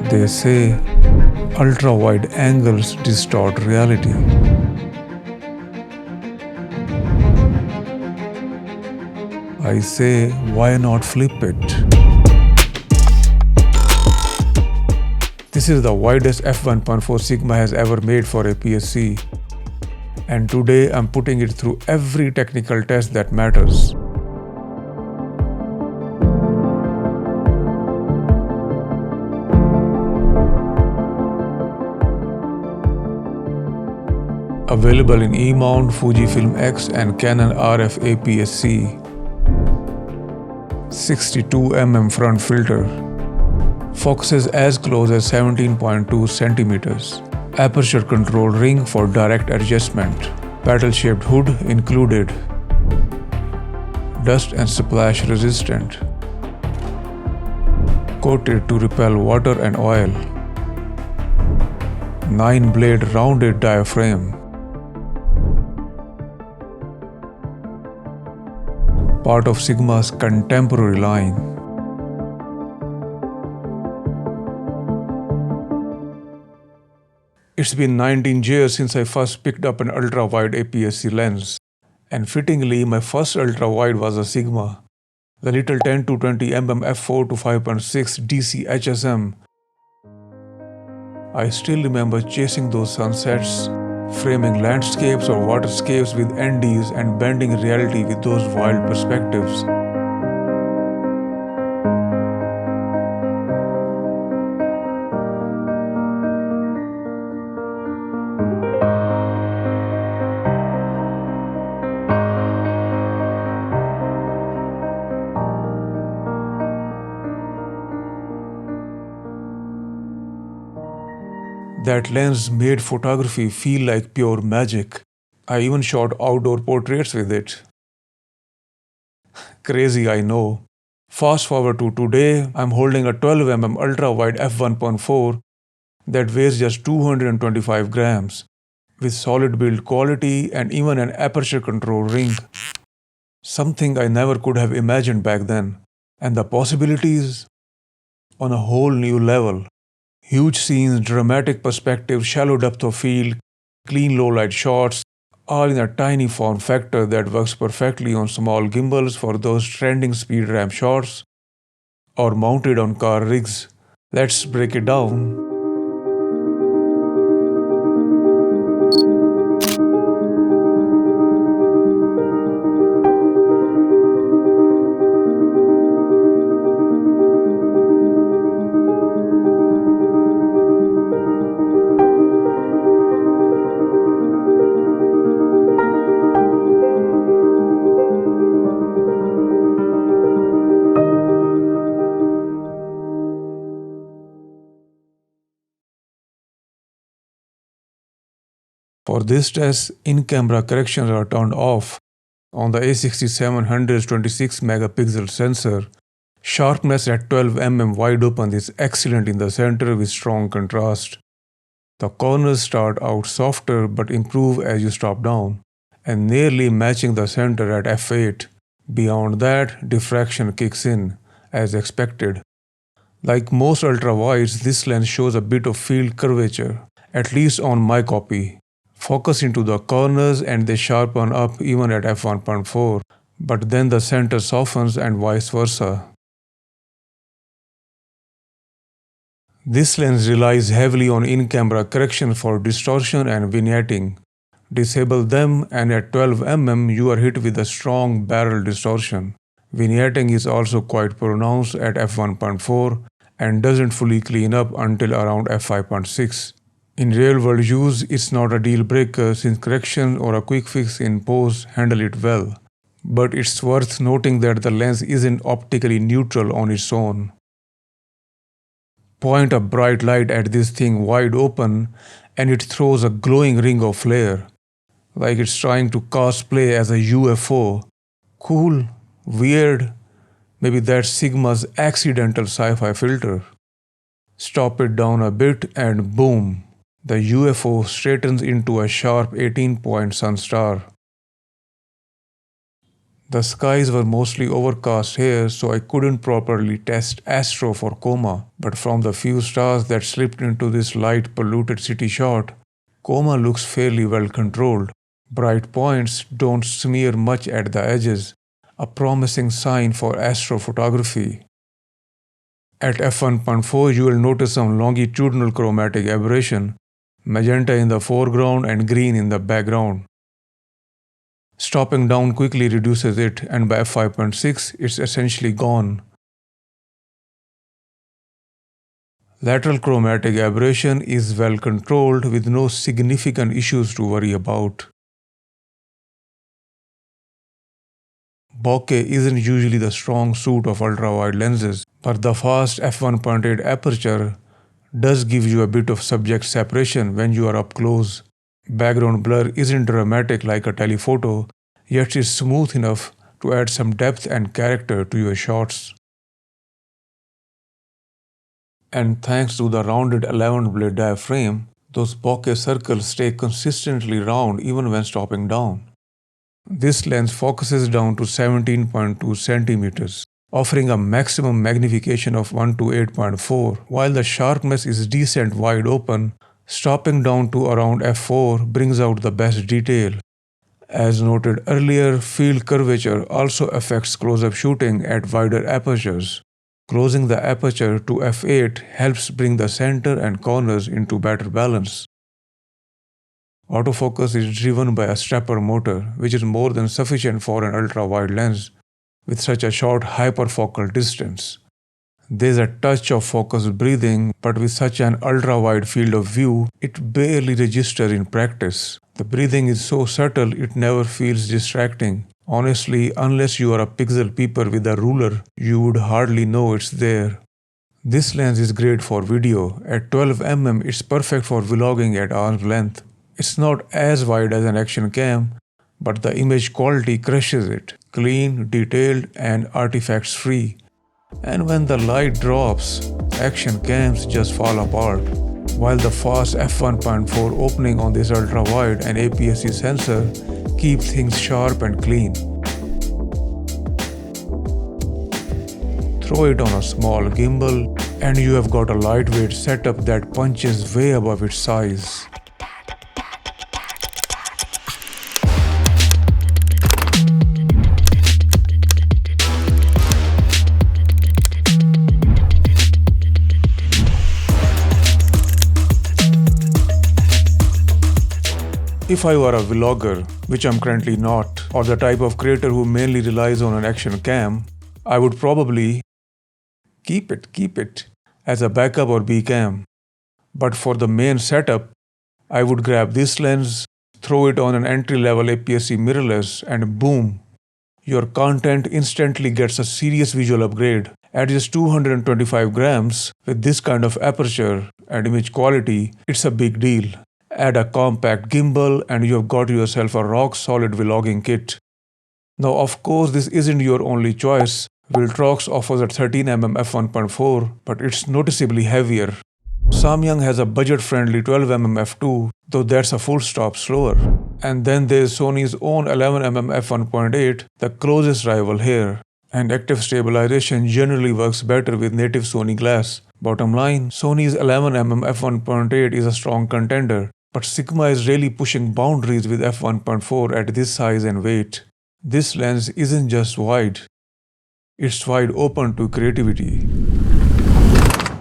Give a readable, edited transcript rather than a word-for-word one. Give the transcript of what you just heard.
They say ultra-wide angles distort reality. I say, why not flip it? This is the widest F1.4 Sigma has ever made for APS-C. And today I'm putting it through every technical test that matters. Available in E-mount, Fujifilm X and Canon RF APS-C. 62mm front filter. Focuses as close as 17.2 centimeters. Aperture control ring for direct adjustment. Paddle-shaped hood included. Dust and splash resistant. Coated to repel water and oil. 9-blade rounded diaphragm. Part of Sigma's contemporary line. It's been 19 years since I first picked up an ultra-wide APS-C lens. And fittingly, my first ultra-wide was a Sigma. The little 10 to 20mm f4 to 5.6 DC HSM. I still remember chasing those sunsets, framing landscapes or waterscapes with NDs and bending reality with those wild perspectives. That lens made photography feel like pure magic. I even shot outdoor portraits with it. Crazy, I know. Fast forward to today, I'm holding a 12mm ultra-wide f1.4 that weighs just 225 grams, with solid build quality and even an aperture control ring. Something I never could have imagined back then. And the possibilities? On a whole new level. Huge scenes, dramatic perspective, shallow depth of field, clean low-light shots, all in a tiny form factor that works perfectly on small gimbals for those trending speed ramp shots, or mounted on car rigs. Let's break it down. For this test, in-camera corrections are turned off. On the A6700's 26 megapixel sensor, sharpness at 12mm wide open is excellent in the center with strong contrast. The corners start out softer but improve as you stop down, and nearly matching the center at f8. Beyond that, diffraction kicks in, as expected. Like most ultra-wides, this lens shows a bit of field curvature, at least on my copy. Focus into the corners and they sharpen up even at f1.4, but then the center softens and vice versa. This lens relies heavily on in-camera correction for distortion and vignetting. Disable them and at 12mm you are hit with a strong barrel distortion. Vignetting is also quite pronounced at f1.4 and doesn't fully clean up until around f5.6. In real-world use, it's not a deal breaker since correction or a quick fix in post handle it well. But it's worth noting that the lens isn't optically neutral on its own. Point a bright light at this thing wide open and it throws a glowing ring of flare, like it's trying to cosplay as a UFO. Cool, weird, maybe that's Sigma's accidental sci-fi filter. Stop it down a bit and boom, the UFO straightens into a sharp 18-point sun star. The skies were mostly overcast here, so I couldn't properly test astro for coma, but from the few stars that slipped into this light polluted city shot, coma looks fairly well controlled. Bright points don't smear much at the edges, a promising sign for astrophotography. At f1.4 you will notice some longitudinal chromatic aberration, magenta in the foreground and green in the background. Stopping down quickly reduces it, and by f5.6 it's essentially gone. Lateral chromatic aberration is well controlled with no significant issues to worry about. Bokeh isn't usually the strong suit of ultra-wide lenses, but the fast f1.8 aperture does give you a bit of subject separation when you are up close. Background blur isn't dramatic like a telephoto, yet it's smooth enough to add some depth and character to your shots. And thanks to the rounded 11-blade diaphragm, those bokeh circles stay consistently round even when stopping down. This lens focuses down to 17.2 centimeters, offering a maximum magnification of 1 to 8.4, while the sharpness is decent wide open. Stopping down to around f4 brings out the best detail. As noted earlier, field curvature also affects close-up shooting at wider apertures. Closing the aperture to f8 helps bring the center and corners into better balance. Autofocus is driven by a stepper motor, which is more than sufficient for an ultra-wide lens with such a short hyperfocal distance. There's a touch of focus breathing, but with such an ultra-wide field of view, it barely registers in practice. The breathing is so subtle it never feels distracting. Honestly, unless you are a pixel peeper with a ruler, you would hardly know it's there. This lens is great for video. At 12mm, it's perfect for vlogging at arm's length. It's not as wide as an action cam, but the image quality crushes it. Clean, detailed, and artifacts free. And when the light drops, action cams just fall apart. While the fast f1.4 opening on this ultra-wide and APS-C sensor keep things sharp and clean. Throw it on a small gimbal and you have got a lightweight setup that punches way above its size. If I were a vlogger, which I'm currently not, or the type of creator who mainly relies on an action cam, I would probably keep it as a backup or B cam. But for the main setup, I would grab this lens, throw it on an entry-level APS-C mirrorless, and boom, your content instantly gets a serious visual upgrade. At just 225 grams, with this kind of aperture and image quality, it's a big deal. Add a compact gimbal and you've got yourself a rock-solid vlogging kit. Now of course this isn't your only choice. Viltrox offers a 13mm f1.4, but it's noticeably heavier. Samyang has a budget-friendly 12mm f2, though that's a full stop slower. And then there's Sony's own 11mm f1.8, the closest rival here. And active stabilization generally works better with native Sony glass. Bottom line, Sony's 11mm f1.8 is a strong contender. But Sigma is really pushing boundaries with f1.4 at this size and weight. This lens isn't just wide, it's wide open to creativity.